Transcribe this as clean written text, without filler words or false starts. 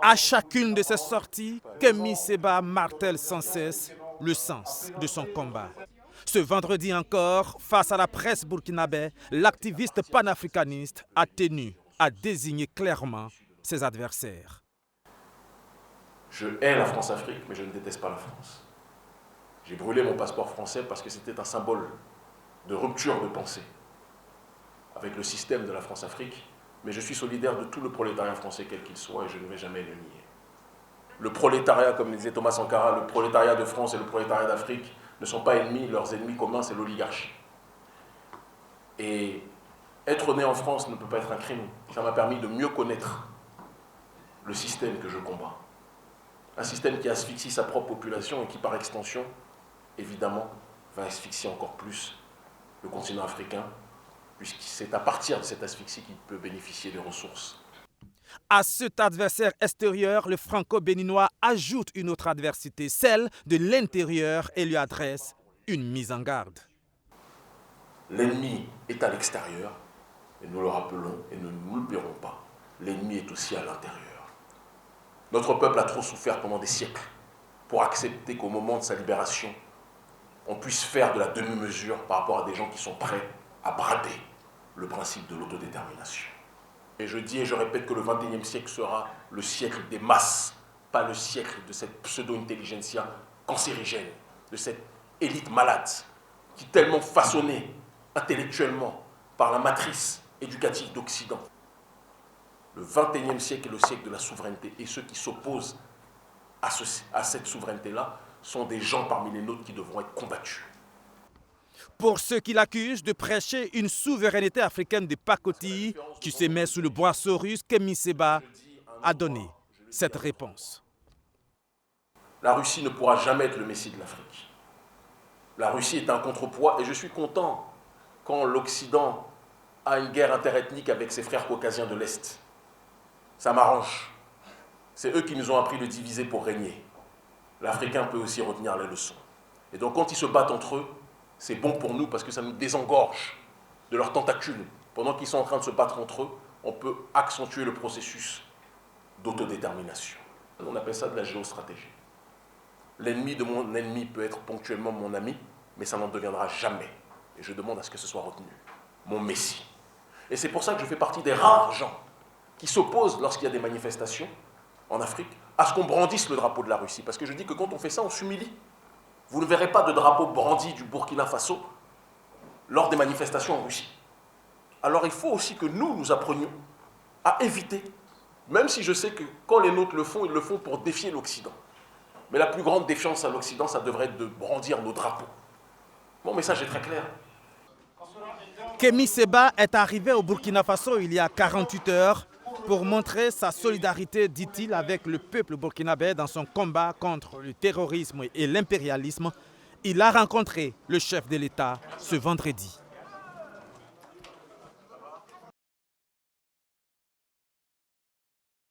À chacune de ses sorties, Kémi Séba martèle sans cesse le sens de son combat. Ce vendredi encore, face à la presse burkinabé, l'activiste panafricaniste a tenu à désigner clairement ses adversaires. Je hais la France-Afrique, mais je ne déteste pas la France. J'ai brûlé mon passeport français parce que c'était un symbole de rupture de pensée avec le système de la France-Afrique, mais je suis solidaire de tout le prolétariat français, quel qu'il soit, et je ne vais jamais le nier. Le prolétariat, comme disait Thomas Sankara, le prolétariat de France et le prolétariat d'Afrique ne sont pas ennemis, leurs ennemis communs, c'est l'oligarchie. Et être né en France ne peut pas être un crime. Ça m'a permis de mieux connaître le système que je combats. Un système qui asphyxie sa propre population et qui, par extension, évidemment, va asphyxier encore plus le continent africain, puisque c'est à partir de cette asphyxie qu'il peut bénéficier des ressources. À cet adversaire extérieur, le franco-béninois ajoute une autre adversité, celle de l'intérieur, et lui adresse une mise en garde. L'ennemi est à l'extérieur, et nous le rappelons et nous ne l'oublierons pas. L'ennemi est aussi à l'intérieur. Notre peuple a trop souffert pendant des siècles pour accepter qu'au moment de sa libération, on puisse faire de la demi-mesure par rapport à des gens qui sont prêts à brader le principe de l'autodétermination. Et je dis et je répète que le XXIe siècle sera le siècle des masses, pas le siècle de cette pseudo-intelligentsia cancérigène, de cette élite malade qui est tellement façonnée intellectuellement par la matrice éducative d'Occident. Le XXIe siècle est le siècle de la souveraineté, et ceux qui s'opposent à cette souveraineté-là sont des gens parmi les nôtres qui devront être combattus. Pour ceux qui l'accusent de prêcher une souveraineté africaine de pacotille qui se met sous le boisseau russe, Kémi Séba a donné cette réponse. La Russie ne pourra jamais être le messie de l'Afrique. La Russie est un contrepoids, et je suis content quand l'Occident a une guerre interethnique avec ses frères caucasiens de l'Est. Ça m'arrange. C'est eux qui nous ont appris de diviser pour régner. L'Africain peut aussi retenir les leçons. Et donc quand ils se battent entre eux, c'est bon pour nous parce que ça nous désengorge de leurs tentacules. Pendant qu'ils sont en train de se battre entre eux, on peut accentuer le processus d'autodétermination. On appelle ça de la géostratégie. L'ennemi de mon ennemi peut être ponctuellement mon ami, mais ça n'en deviendra jamais. Et je demande à ce que ce soit retenu. Mon messie. Et c'est pour ça que je fais partie des rares gens qui s'opposent, lorsqu'il y a des manifestations en Afrique, à ce qu'on brandisse le drapeau de la Russie. Parce que je dis que quand on fait ça, on s'humilie. Vous ne verrez pas de drapeau brandi du Burkina Faso lors des manifestations en Russie. Alors il faut aussi que nous apprenions à éviter, même si je sais que quand les nôtres le font, ils le font pour défier l'Occident. Mais la plus grande défiance à l'Occident, ça devrait être de brandir nos drapeaux. Mon message est très clair. Kémi Séba est arrivé au Burkina Faso il y a 48 heures pour montrer sa solidarité, dit-il, avec le peuple burkinabé dans son combat contre le terrorisme et l'impérialisme. Il a rencontré le chef de l'État ce vendredi.